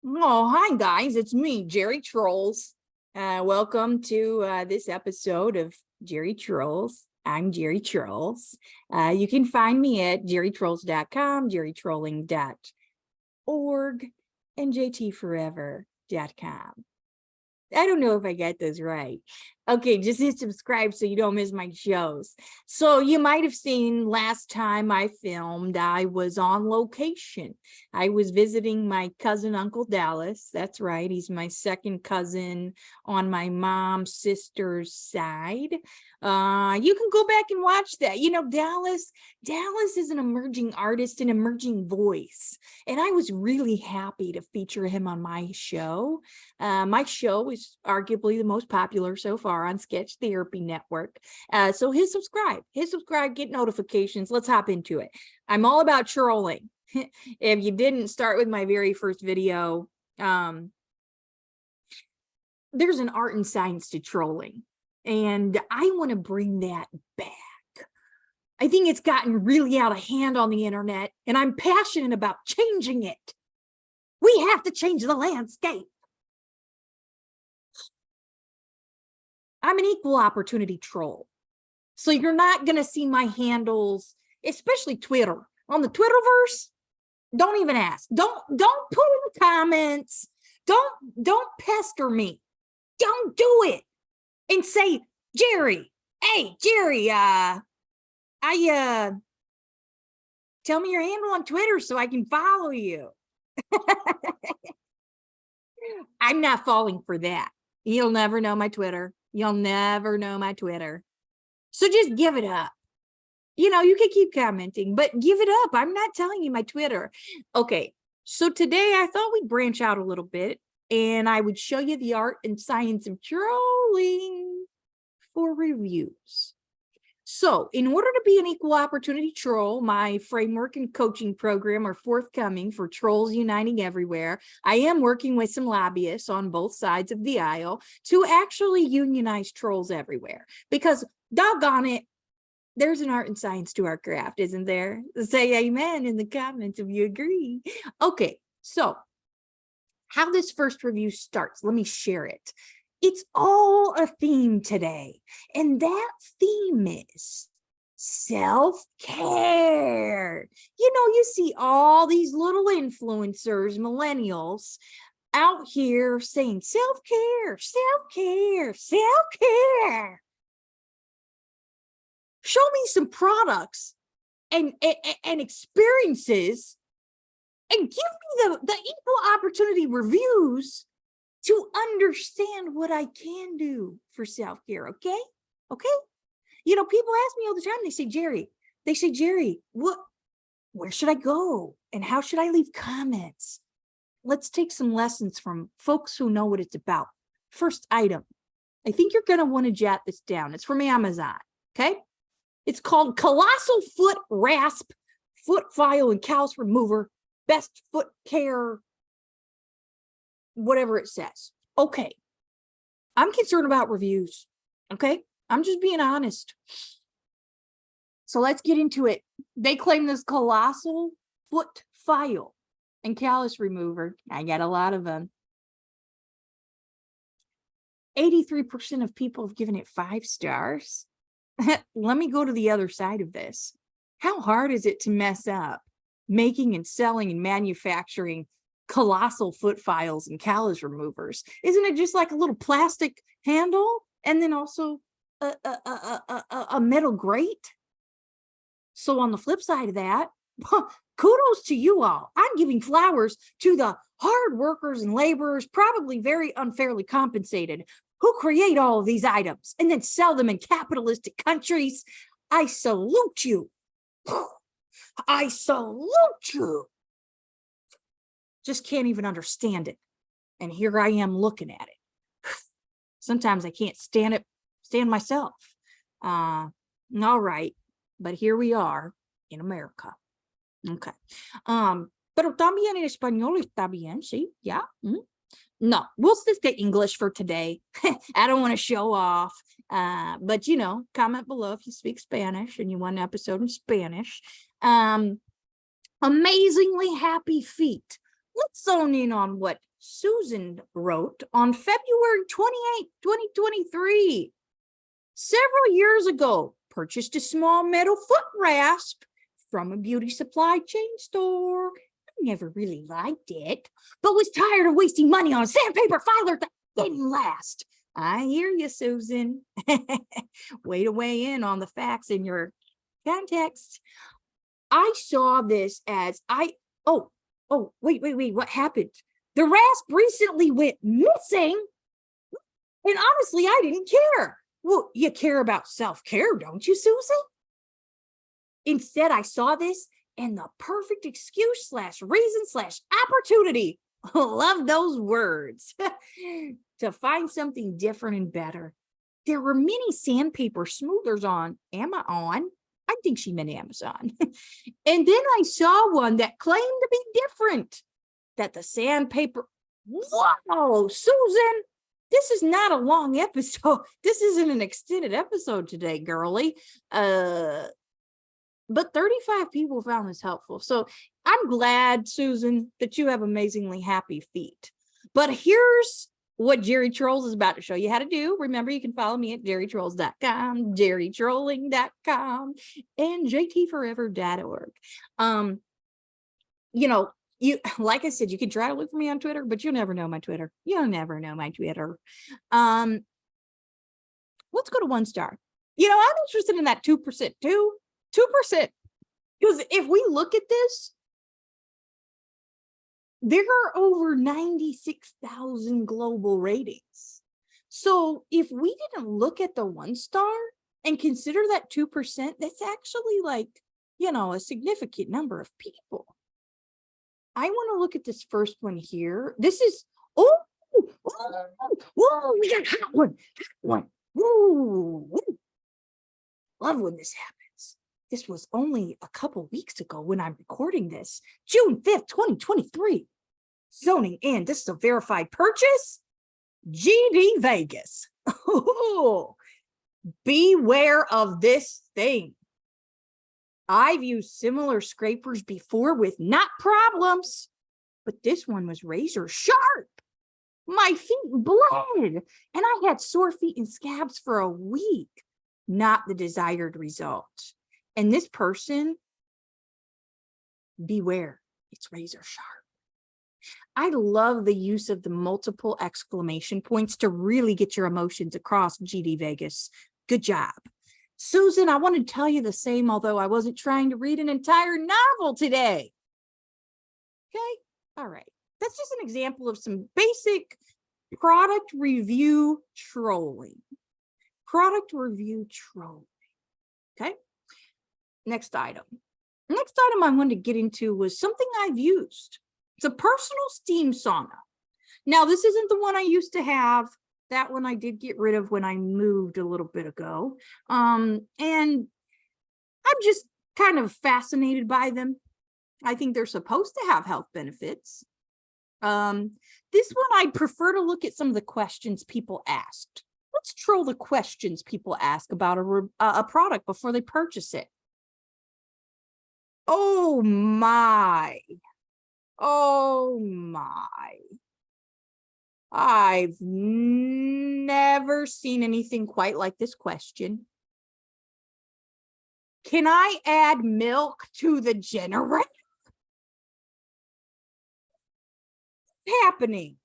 Oh, hi guys, it's me, Jerri Trolls. Welcome to this episode of Jerri Trolls. I'm Jerri Trolls. You can find me at jerrytrolls.com, jerrytrolling.org, and jtforever.com. I don't know if I got those right. Okay, just hit subscribe so you don't miss my shows. So you might have seen last time I filmed, I was on location. I was visiting my cousin, Uncle Dallas. That's right. He's my second cousin on my mom's sister's side. You can go back and watch that. You know, Dallas is an emerging artist, an emerging voice. And I was really happy to feature him on my show. My show is arguably the most popular so far on Sketch Therapy Network. So hit subscribe, get notifications. Let's hop into it. I'm all about trolling. If you didn't start with my very first video, there's an art and science to trolling. And I want to bring that back. I think it's gotten really out of hand on the internet, and I'm passionate about changing it. We have to change the landscape. I'm an equal opportunity troll. So you're not going to see my handles, especially Twitter. On the Twitterverse, don't even ask. Don't put in the comments. Don't pester me. Don't do it. And say, Jerri, hey, Jerri, tell me your handle on Twitter so I can follow you. I'm not falling for that. You'll never know my Twitter. You'll never know my Twitter. So just give it up. You know, you can keep commenting, but give it up. I'm not telling you my Twitter. Okay, so today I thought we'd branch out a little bit and I would show you the art and science of trolling for reviews. So in order to be an equal opportunity troll, my framework and coaching program are forthcoming for trolls uniting everywhere. I am working with some lobbyists on both sides of the aisle to actually unionize trolls everywhere, because doggone it, there's an art and science to our craft, isn't there? Say amen in the comments if you agree. Okay, so how this first review starts, let me share it. It's all a theme today, and that theme is self-care. You know, you see all these little influencers, millennials, out here saying self-care, self-care, self-care. Show me some products and experiences and give me the equal opportunity reviews to understand what I can do for self-care, okay? Okay? You know, people ask me all the time, they say, Jerri, where should I go? And how should I leave comments? Let's take some lessons from folks who know what it's about. First item, I think you're gonna wanna jot this down. It's from Amazon, okay? It's called Colossal Foot Rasp, Foot File and Callus Remover, Best Foot Care, whatever it says. Okay, I'm concerned about reviews, okay? I'm just being honest. So let's get into it. They claim this colossal foot file and callus remover. I got a lot of them. 83% of people have given it 5 stars. Let me go to the other side of this. How hard is it to mess up making and selling and manufacturing colossal foot files and callus removers? Isn't it just like a little plastic handle and then also a metal grate? So on the flip side of that, kudos to you all. I'm giving flowers to the hard workers and laborers, probably very unfairly compensated, who create all of these items and then sell them in capitalistic countries. I salute you. I salute you. Just can't even understand it. And here I am looking at it. Sometimes I can't stand myself. All right, but here we are in America. Okay. Pero también en español está bien, sí, yeah. No, we'll stick to English for today. I don't want to show off, but you know, comment below if you speak Spanish and you want an episode in Spanish. Amazingly happy feet Let's zone in on what Susan wrote on February 28, 2023. Several years ago, purchased a small metal foot rasp from a beauty supply chain store. I never really liked it, but was tired of wasting money on a sandpaper filer that didn't last. I hear you, Susan. Way to weigh in on the facts in your context. I saw this as wait, what happened? The rasp recently went missing, and honestly, I didn't care. Well, you care about self-care, don't you, Susan? Instead, I saw this and the perfect excuse / reason / opportunity. Love those words. To find something different and better. There were many sandpaper smoothers on Amazon. I think she meant Amazon. And then I saw one that claimed to be different. That the sandpaper, whoa, Susan, this is not a long episode. This isn't an extended episode today, girly. But 35 people found this helpful. So I'm glad, Susan, that you have amazingly happy feet. But here's what Jerri Trolls is about to show you how to do. Remember, you can follow me at jerrytrolls.com, jerrytrolling.com, and jtforever.org. You, like I said, you can try to look for me on Twitter, but you'll never know my Twitter. You'll never know my Twitter. Let's go to 1 star. I'm interested in that 2% too. 2%. Because if we look at this, there are over 96,000 global ratings. So if we didn't look at the 1 star and consider that 2%, that's actually like, a significant number of people. I want to look at this first one here. This is, we got hot one. Ooh, love when this happens. This was only a couple weeks ago when I'm recording this, June 5th, 2023. Zoning in, this is a verified purchase. GD Vegas. Beware of this thing. I've used similar scrapers before with not problems, but this one was razor sharp. My feet bled, and I had sore feet and scabs for a week. Not the desired result. And this person, beware, it's razor sharp. I love the use of the multiple exclamation points to really get your emotions across, GD Vegas. Good job. Susan, I want to tell you the same, although I wasn't trying to read an entire novel today. Okay, all right. That's just an example of some basic product review trolling. Product review trolling. Okay, next item. Next item I wanted to get into was something I've used. It's a personal steam sauna. Now, this isn't the one I used to have. That one I did get rid of when I moved a little bit ago. And I'm just kind of fascinated by them. I think they're supposed to have health benefits. This one, I prefer to look at some of the questions people asked. Let's troll the questions people ask about a product before they purchase it. Oh my. Oh my. I've never seen anything quite like this question. Can I add milk to the generator? What's happening?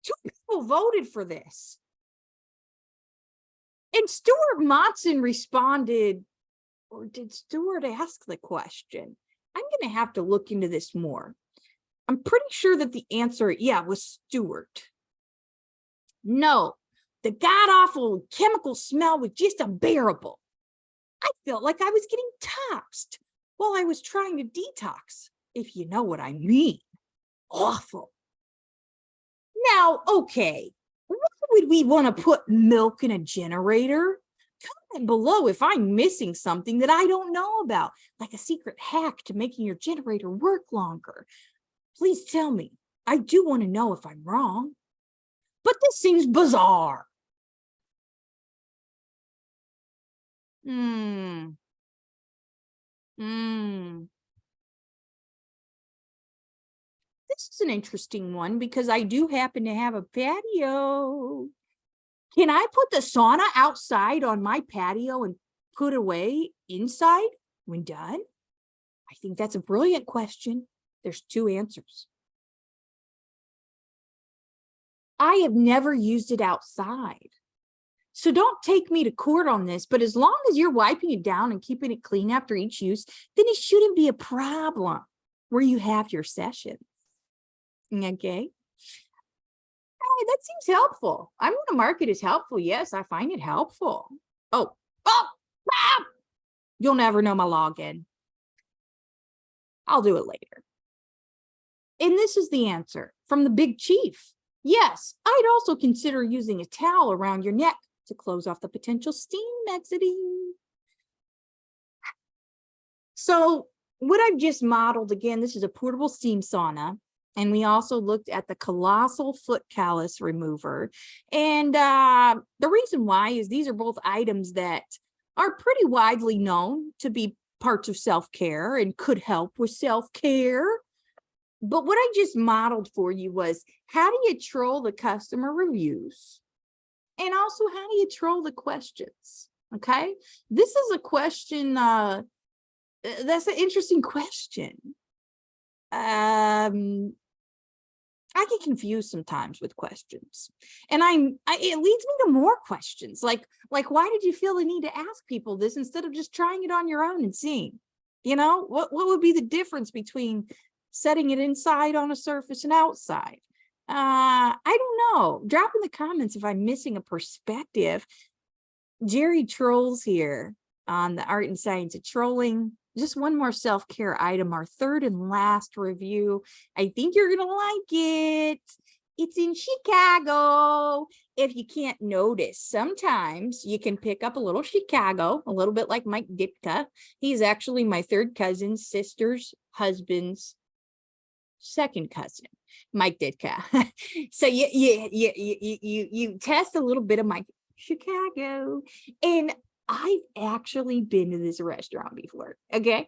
2 people voted for this. And Stuart Motson responded, or did Stuart ask the question? I'm going to have to look into this more. I'm pretty sure that the answer, was Stuart. No, the god-awful chemical smell was just unbearable. I felt like I was getting toxed while I was trying to detox, if you know what I mean. Awful. Now, okay, why would we want to put milk in a generator? Comment below if I'm missing something that I don't know about, like a secret hack to making your generator work longer. Please tell me. I do want to know if I'm wrong. But this seems bizarre. This This is an interesting one because I do happen to have a patio. Can I put the sauna outside on my patio and put away inside when done? I think that's a brilliant question. There's two answers. I have never used it outside. So don't take me to court on this, but as long as you're wiping it down and keeping it clean after each use, then it shouldn't be a problem where you have your sessions. Okay. Hey, that seems helpful. I'm going to mark it as helpful. Yes, I find it helpful. Oh, you'll never know my login. I'll do it later. And this is the answer from the big chief. Yes, I'd also consider using a towel around your neck to close off the potential steam exiting. So what I've just modeled, again, this is a portable steam sauna. And we also looked at the colossal foot callus remover. And the reason why is these are both items that are pretty widely known to be parts of self-care and could help with self-care. But what I just modeled for you was, how do you troll the customer reviews? And also, how do you troll the questions? Okay, this is a question, that's an interesting question. I get confused sometimes with questions, and it leads me to more questions. Like, why did you feel the need to ask people this instead of just trying it on your own and seeing? You know, what would be the difference between setting it inside on a surface and outside? I don't know. Drop in the comments if I'm missing a perspective. Jerri trolls here on the art and science of trolling. Just one more self-care item, our third and last review. I think you're gonna like it. It's in Chicago. If you can't notice, sometimes you can pick up a little Chicago, a little bit like Mike Ditka. He's actually my third cousin's sister's husband's second cousin, Mike Ditka. So you test a little bit of Mike Chicago, and I've actually been to this restaurant before. Okay.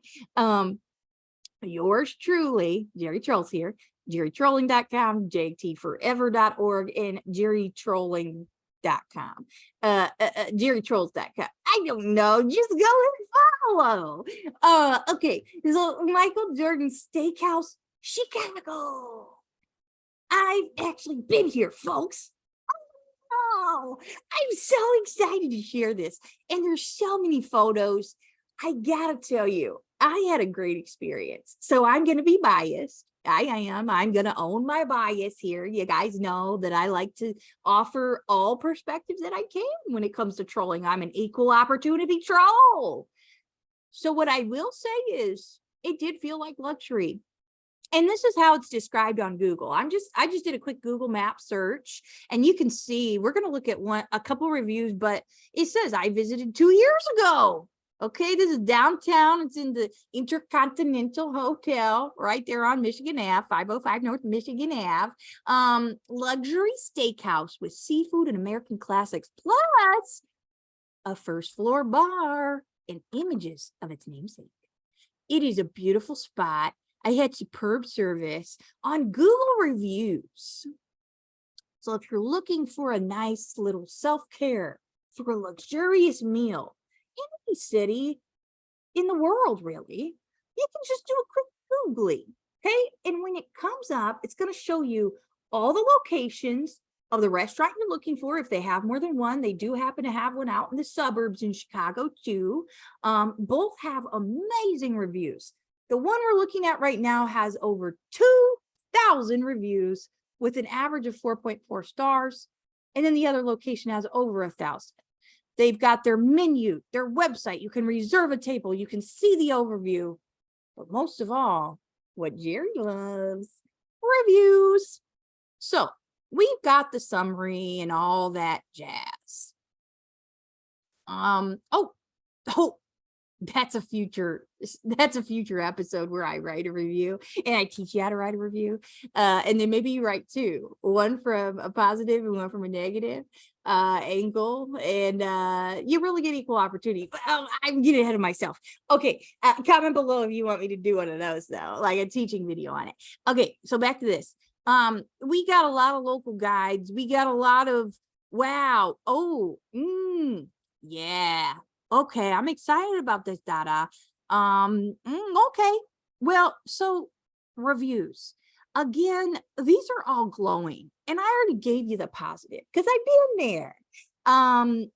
Yours truly, Jerri Trolls here, jerrytrolling.com, jtforever.org, and jerrytrolling.com, jerrytrolls.com. I don't know, just go and follow. Okay, so Michael Jordan's Steakhouse, Chicago. I've actually been here, folks. Oh, I'm so excited to share this. And there's so many photos. I gotta tell you, I had a great experience. So I'm going to be biased. I am. I'm going to own my bias here. You guys know that I like to offer all perspectives that I can when it comes to trolling. I'm an equal opportunity troll. So what I will say is, it did feel like luxury. And this is how it's described on Google. I just did a quick Google map search, and you can see, we're going to look at a couple reviews, but it says I visited 2 years ago. Okay, this is downtown. It's in the Intercontinental Hotel right there on Michigan Ave, 505 North Michigan Ave. Luxury steakhouse with seafood and American classics, plus a first floor bar and images of its namesake. It is a beautiful spot. I had superb service on Google reviews. So if you're looking for a nice little self-care for a luxurious meal in any city in the world, really, you can just do a quick Googling, okay? And when it comes up, it's going to show you all the locations of the restaurant you're looking for. If they have more than one, they do happen to have one out in the suburbs in Chicago too. Both have amazing reviews. The one we're looking at right now has over 2,000 reviews with an average of 4.4 stars. And then the other location has over 1,000. They've got their menu, their website. You can reserve a table. You can see the overview. But most of all, what Jerri loves, reviews. So we've got the summary and all that jazz. that's a future episode where I write a review and I teach you how to write a review. And then maybe you write two, one from a positive and one from a negative angle, and you really get equal opportunity. But I'm getting ahead of myself. Okay, comment below if you want me to do one of those though, like a teaching video on it. Okay, so back to this. We got a lot of local guides. We got a lot of wow. Oh, yeah. Okay, I'm excited about this data. Okay. Well, so reviews. Again, these are all glowing, and I already gave you the positive because I've been there. I'm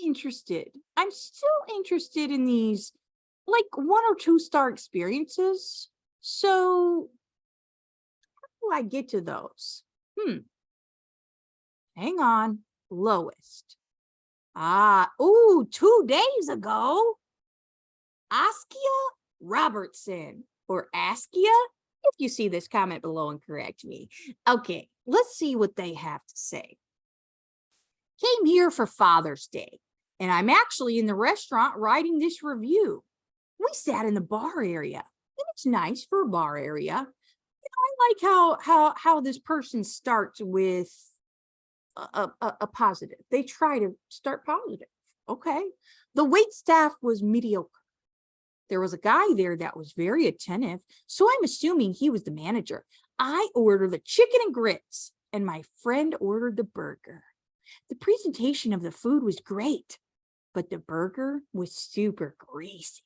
interested. I'm still interested in these like 1 or 2 star experiences. So how do I get to those? Hang on. Lowest. 2 days ago, Askia Robertson or Askia. If you see this, comment below and correct me. Okay, let's see what they have to say. Came here for Father's Day, and I'm actually in the restaurant writing this review. We sat in the bar area, and it's nice for a bar area. I like how this person starts with a positive. They try to start positive. Okay. The wait staff was mediocre. There was a guy there that was very attentive, so I'm assuming he was the manager. I ordered the chicken and grits, and my friend ordered the burger. The presentation of the food was great, but the burger was super greasy.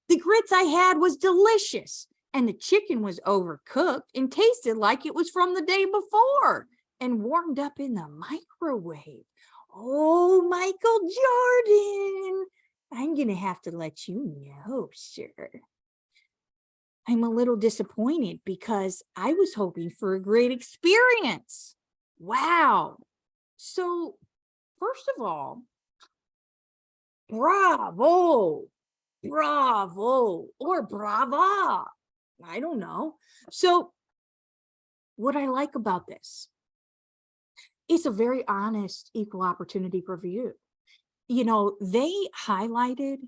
The grits I had was delicious, and the chicken was overcooked and tasted like it was from the day before and warmed up in the microwave. Oh, Michael Jordan, I'm going to have to let you know, sir. I'm a little disappointed because I was hoping for a great experience. Wow. So, first of all, bravo, or brava. I don't know. So, what I like about this, it's a very honest, equal opportunity review. You know, they highlighted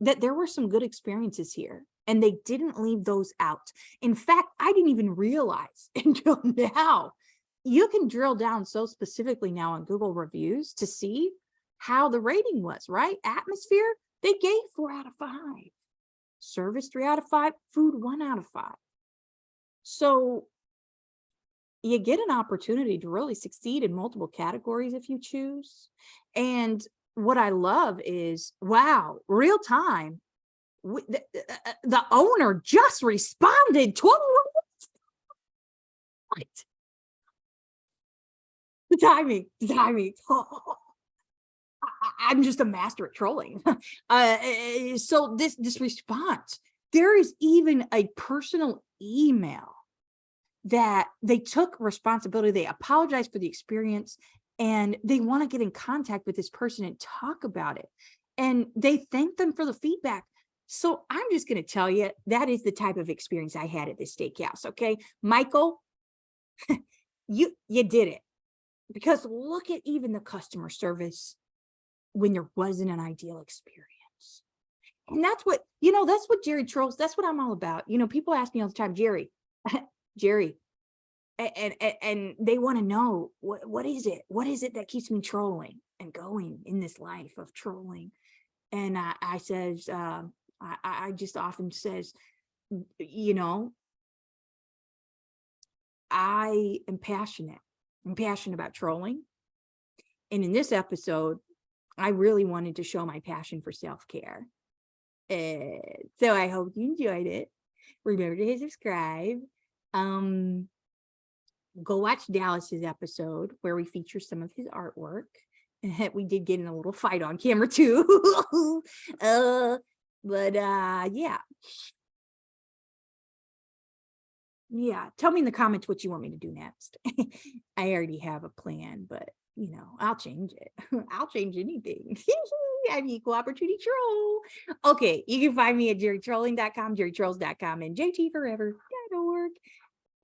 that there were some good experiences here, and they didn't leave those out. In fact, I didn't even realize until now. You can drill down so specifically now on Google reviews to see how the rating was, right? Atmosphere, they gave 4 out of 5. Service, 3 out of 5. Food, 1 out of 5. So you get an opportunity to really succeed in multiple categories if you choose. And what I love is, wow, real time. The owner just responded 12 what? The timing. I'm just a master at trolling. So this response, there is even a personal email that they took responsibility. They apologized for the experience, and they want to get in contact with this person and talk about it. And they thank them for the feedback. So I'm just going to tell you, that is the type of experience I had at this steakhouse. Okay, Michael, you did it. Because look at even the customer service when there wasn't an ideal experience. And that's what, that's what Jerri trolls. That's what I'm all about. People ask me all the time, Jerri, and they want to know what is it? What is it that keeps me trolling and going in this life of trolling? And I says, I just often says, I am passionate. I'm passionate about trolling. And in this episode, I really wanted to show my passion for self-care. So I hope you enjoyed it. Remember to hit subscribe. Go watch Dallas's episode where we feature some of his artwork. We did get in a little fight on camera too. Yeah, tell me in the comments what you want me to do next. I already have a plan, but I'll change it. I'll change anything. I'm equal opportunity troll. Okay, you can find me at jerrytrolling.com, jerrytrolls.com, and jtforever.org.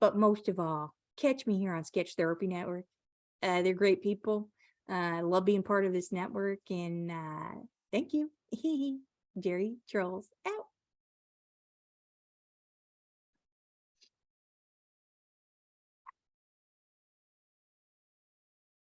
But most of all, catch me here on Sketch Therapy Network. They're great people. I love being part of this network, and thank you. Jerri Trolls out.